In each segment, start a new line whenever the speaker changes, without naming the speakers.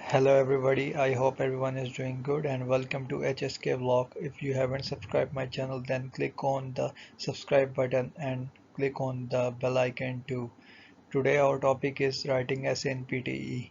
Hello everybody, I hope everyone is doing good and welcome to HSK Vlog. If you haven't subscribed my channel then click on the subscribe button and click on the bell icon too. Today our topic is writing essay in PTE.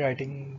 writing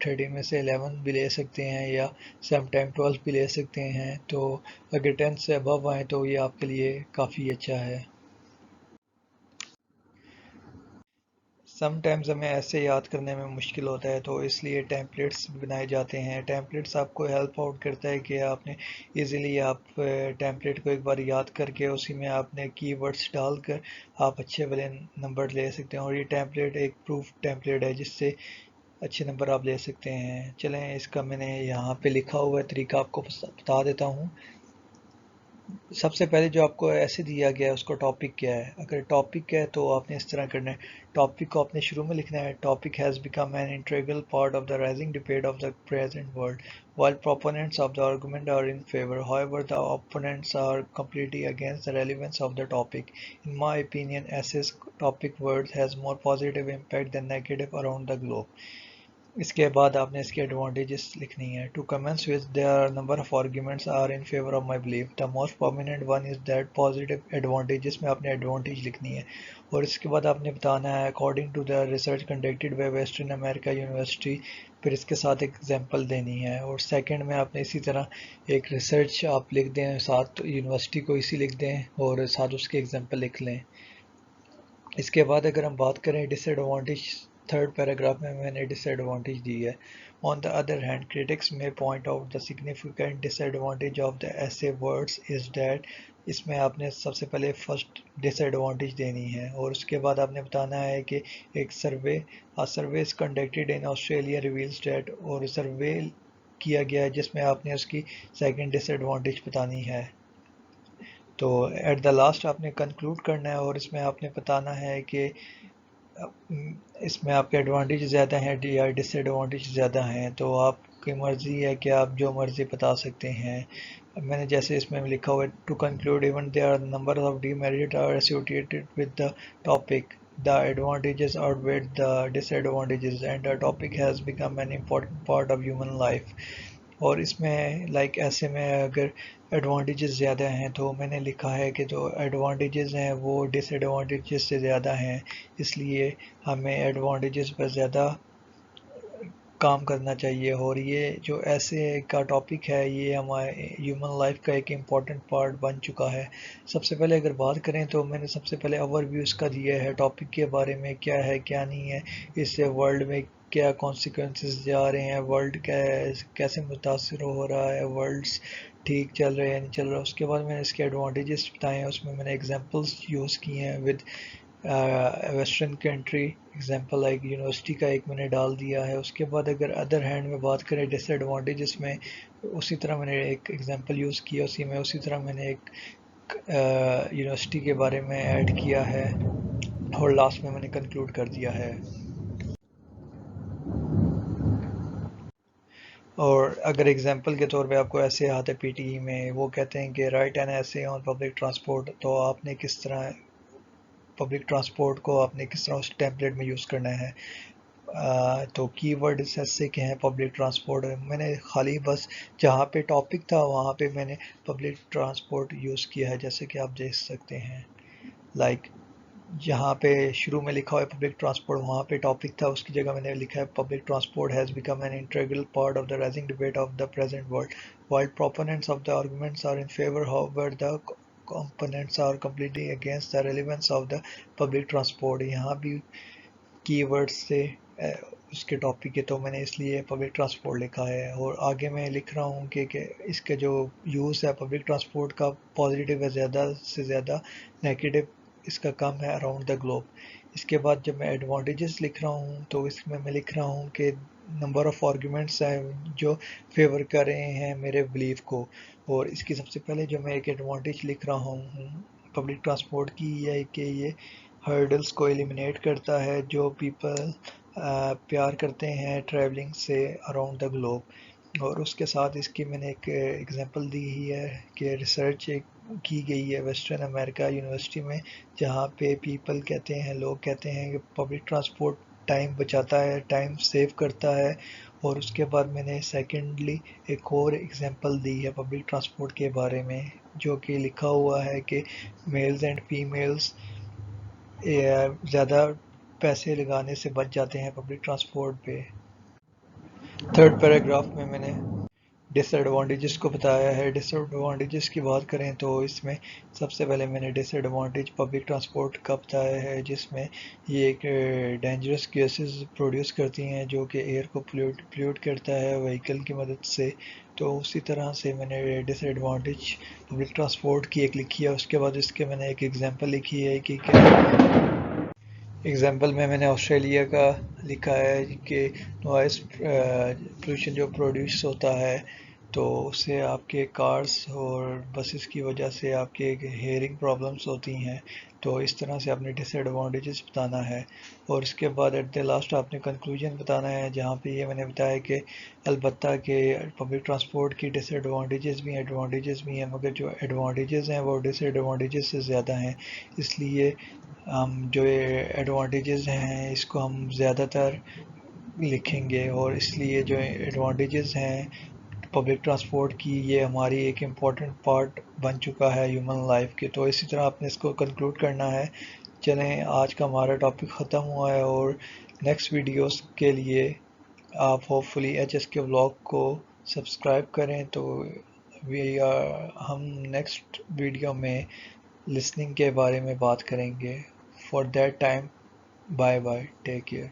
30 میں سے 11 بھی لے سکتے ہیں یا some time 12 بھی لے سکتے ہیں. تو اگر 10 سے ابو آئیں تو یہ آپ کے لیے کافی اچھا ہے. سم ٹائمز ہمیں ایسے یاد کرنے میں مشکل ہوتا ہے تو اس لیے ٹیمپلیٹس بھی بنائے جاتے ہیں. ٹیمپلیٹس آپ کو ہیلپ آؤٹ کرتا ہے کہ آپ نے ایزیلی آپ ٹیمپلیٹ کو ایک بار یاد کر کے اسی میں آپ نے کی ورڈس ڈال کر آپ اچھے والے نمبر لے سکتے ہیں. اور یہ ٹیمپلیٹ ایک پروف ٹیمپلیٹ ہے جس سے اچھے نمبر آپ لے سکتے ہیں. چلیں اس کا میں نے یہاں پہ لکھا ہوا ہے طریقہ آپ کو بتا دیتا ہوں. سب سے پہلے جو آپ کو ایسے دیا گیا ہے اس کو ٹاپک کیا ہے. اگر ٹاپک ہے تو آپ نے اس طرح کرنا ہے. ٹاپک کو آپ نے شروع میں لکھنا ہے. Topic has become an integral part of the rising debate of the present world while proponents of the argument are in favor, however the opponents are completely against the relevance of the topic. In my opinion, essays topic words has more positive impact than negative around the globe. اس کے بعد آپ نے اس کے advantages لکھنی ہے. To commence with there are number of arguments are in favor of my belief. The most prominent one is that positive advantage جس میں آپ نے ایڈوانٹیج لکھنی ہے. اور اس کے بعد آپ نے بتانا ہے according to the research conducted by Western America University. پھر اس کے ساتھ ایک ایگزامپل دینی ہے. اور سیکنڈ میں آپ نے اسی طرح ایک ریسرچ آپ لکھ دیں, ساتھ یونیورسٹی کو اسی لکھ دیں اور ساتھ اس کے ایگزامپل لکھ لیں. اس کے بعد اگر ہم بات کریں ڈس ایڈوانٹیج, تھرڈ پیراگراف میں نے ڈس ایڈوانٹیج دی ہے. On the other hand critics may point out the significant disadvantage of the essay words is that اس میں آپ نے سب سے پہلے فرسٹ ڈس ایڈوانٹیج دینی ہے. اور اس کے بعد آپ نے بتانا ہے کہ ایک survey is conducted in Australia reveals that, اور سروے کیا گیا ہے جس میں آپ نے اس کی سیکنڈ ڈس ایڈوانٹیج بتانی ہے. تو ایٹ دا لاسٹ آپ نے کنکلوڈ کرنا ہے اور اس میں آپ نے بتانا ہے کہ اس میں آپ کے ایڈوانٹیج زیادہ ہیں یا ڈس ایڈوانٹیج زیادہ ہیں. تو آپ کی مرضی ہے کہ آپ جو مرضی بتا سکتے ہیں. میں نے جیسے اس میں لکھا ہوا ہے to conclude even there are number of demerit are associated with the topic, the advantages outweigh the disadvantages and the topic has become an important part of human life. اور اس میں ایسے میں اگر ایڈوانٹیجز زیادہ ہیں تو میں نے لکھا ہے کہ جو ایڈوانٹیجز ہیں وہ ڈس ایڈوانٹیجز سے زیادہ ہیں, اس لیے ہمیں ایڈوانٹیجز پر زیادہ کام کرنا چاہیے. اور یہ جو ایسے کا ٹاپک ہے یہ ہمارے ہیومن لائف کا ایک امپورٹنٹ پارٹ بن چکا ہے. سب سے پہلے اگر بات کریں تو میں نے سب سے پہلے اوور ویو اس کا دیا ہے ٹاپک کے بارے میں, کیا ہے کیا نہیں ہے, اس سے ورلڈ میں کیا کانسیکوینسز جا رہے ہیں, ورلڈ کیسے متاثر ہو رہا ہے, ورلڈس ٹھیک چل رہے ہیں نہیں چل رہا. اس کے بعد میں نے اس کے ایڈوانٹیجز بتائے ہیں, اس میں نے ایگزامپلس یوز کی ہیں with western country example, like university کا ایک میں نے ڈال دیا ہے. اس کے بعد اگر ادر ہینڈ میں بات کریں ڈس ایڈوانٹیجز میں, اسی طرح میں نے ایک ایگزامپل یوز کیا اسی طرح میں نے ایک یونیورسٹی کے بارے میں ایڈ کیا ہے اور لاسٹ میں نے کنکلوڈ کر دیا ہے. اور اگر ایگزامپل کے طور پہ آپ کو ایسے آتے پی ٹی ای میں, وہ کہتے ہیں کہ رائٹ این ایسے آن پبلک ٹرانسپورٹ, تو آپ نے کس طرح پبلک ٹرانسپورٹ کو آپ نے کس طرح اس ٹیمپلیٹ میں یوز کرنا ہے. تو کی ورڈ ایسے کے ہیں پبلک ٹرانسپورٹ, میں نے خالی بس جہاں پہ ٹاپک تھا وہاں پہ میں نے پبلک ٹرانسپورٹ یوز کیا ہے, جیسے کہ آپ دیکھ سکتے ہیں. جہاں پہ شروع میں لکھا ہوا ہے پبلک ٹرانسپورٹ, وہاں پہ ٹاپک تھا, اس کی جگہ میں نے لکھا ہے public transport has become an integral part of the rising debate of the present world while proponents of the arguments are in favor, however the opponents are completely against the relevance of the public transport. یہاں بھی کی word سے اس کے topic ہے تو میں نے اس لیے پبلک ٹرانسپورٹ لکھا ہے. اور آگے میں لکھ رہا ہوں کہ اس کا جو یوز ہے پبلک ٹرانسپورٹ کا پازیٹیو ہے زیادہ سے زیادہ, نیگیٹو اس کا کم ہے اراؤنڈ دا گلوب. اس کے بعد جب میں ایڈوانٹیجز لکھ رہا ہوں تو اس میں لکھ رہا ہوں کہ نمبر آف آرگومنٹس ہیں جو فیور کر رہے ہیں میرے بلیف کو. اور اس کی سب سے پہلے جو میں ایک ایڈوانٹیج لکھ رہا ہوں پبلک ٹرانسپورٹ کی, یہ ہے کہ یہ ہرڈلس کو ایلیمینیٹ کرتا ہے جو پیپل پیار کرتے ہیں ٹریولنگ سے اراؤنڈ دا گلوب. اور اس کے ساتھ اس کی میں نے ایک ایگزامپل دی ہی ہے کہ ریسرچ کی گئی ہے ویسٹرن امریکہ یونیورسٹی میں, جہاں پہ پیپل کہتے ہیں, لوگ کہتے ہیں کہ پبلک ٹرانسپورٹ ٹائم بچاتا ہے, ٹائم سیو کرتا ہے. اور اس کے بعد میں نے سیکنڈلی ایک اور ایگزامپل دی ہے پبلک ٹرانسپورٹ کے بارے میں, جو کہ لکھا ہوا ہے کہ میلز اینڈ فیمیلز زیادہ پیسے لگانے سے بچ جاتے ہیں پبلک ٹرانسپورٹ پہ. تھرڈ پیراگراف میں میں نے ڈس ایڈوانٹیجز کو بتایا ہے. ڈس ایڈوانٹیجز کی بات کریں تو اس میں سب سے پہلے میں نے ڈس ایڈوانٹیج پبلک ٹرانسپورٹ کا بتایا ہے، جس میں یہ ایک ڈینجرس گیسز پروڈیوس کرتی ہیں جو کہ ایئر کو پلیوٹ کرتا ہے وہیکل کی مدد سے. تو اسی طرح سے میں نے ڈس ایڈوانٹیج پبلک ٹرانسپورٹ کی ایک لکھی ہے. اس کے بعد اس کے میں نے ایک ایگزامپل لکھی ہے کہ ایگزامپل میں نے آسٹریلیا کا لکھا ہے کہ نوائز پولوشن جو پروڈیوس ہوتا ہے تو اس سے آپ کے کارز اور بسز کی وجہ سے آپ کے ہیئرنگ پرابلمس ہوتی ہیں. تو اس طرح سے آپ نے ڈس ایڈوانٹیجز بتانا ہے. اور اس کے بعد ایٹ دا لاسٹ آپ نے کنکلوژن بتانا ہے، جہاں پہ یہ میں نے بتایا کہ البتہ کہ پبلک ٹرانسپورٹ کی ڈس ایڈوانٹیجز بھی ہیں ایڈوانٹیجز بھی ہیں، مگر جو ایڈوانٹیجز ہیں وہ ڈس ایڈوانٹیجز سے زیادہ ہیں. اس لیے ہم جو ایڈوانٹیجز ہیں اس کو ہم زیادہ تر لکھیں گے، اور اس لیے جو ایڈوانٹیجز ہیں پبلک ٹرانسپورٹ کی یہ ہماری ایک امپورٹنٹ پارٹ بن چکا ہے ہیومن لائف کے. تو اسی طرح آپ نے اس کو کنکلوڈ کرنا ہے. چلیں آج کا ہمارا ٹاپک ختم ہوا ہے، اور نیکسٹ ویڈیوز کے لیے آپ ہوپ فلی ایچ ایس کے بلاگ کو سبسکرائب کریں. تو ہم نیکسٹ ویڈیو میں لسننگ کے بارے میں بات کریں گے. For that time bye bye, take care.